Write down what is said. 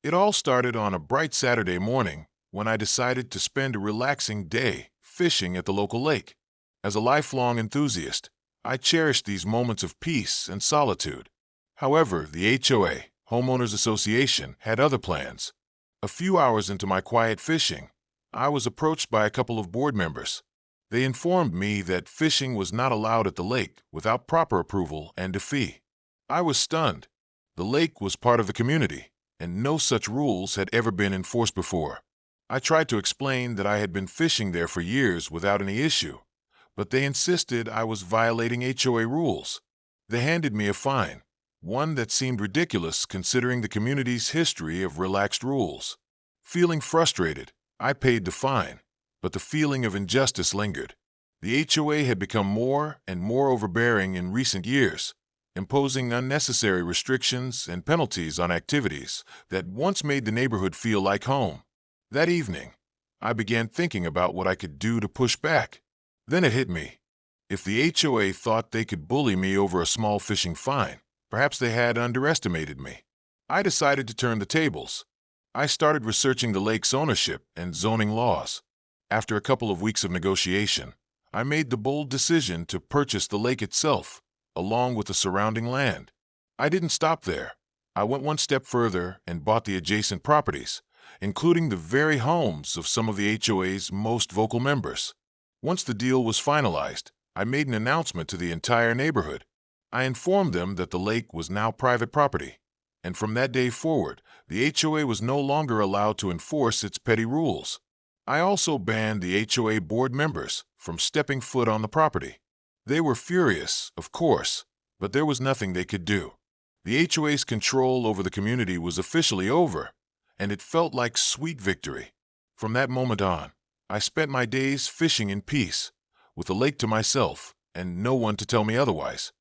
It all started on a bright Saturday morning when I decided to spend a relaxing day fishing at the local lake. As a lifelong enthusiast, I cherished these moments of peace and solitude. However, the HOA, Homeowners Association, had other plans. A few hours into my quiet fishing, I was approached by a couple of board members. They informed me that fishing was not allowed at the lake without proper approval and a fee. I was stunned. The lake was part of the community, and no such rules had ever been enforced before. I tried to explain that I had been fishing there for years without any issue, but they insisted I was violating HOA rules. They handed me a fine, one that seemed ridiculous considering the community's history of relaxed rules. Feeling frustrated, I paid the fine, but the feeling of injustice lingered. The HOA had become more and more overbearing in recent years, imposing unnecessary restrictions and penalties on activities that once made the neighborhood feel like home. That evening, I began thinking about what I could do to push back. Then it hit me. If the HOA thought they could bully me over a small fishing fine, perhaps they had underestimated me. I decided to turn the tables. I started researching the lake's ownership and zoning laws. After a couple of weeks of negotiation, I made the bold decision to purchase the lake itself, along with the surrounding land. I didn't stop there. I went one step further and bought the adjacent properties, including the very homes of some of the HOA's most vocal members. Once the deal was finalized, I made an announcement to the entire neighborhood. I informed them that the lake was now private property, and from that day forward, the HOA was no longer allowed to enforce its petty rules. I also banned the HOA board members from stepping foot on the property. They were furious, of course, but there was nothing they could do. The HOA's control over the community was officially over, and it felt like sweet victory. From that moment on, I spent my days fishing in peace, with the lake to myself and no one to tell me otherwise.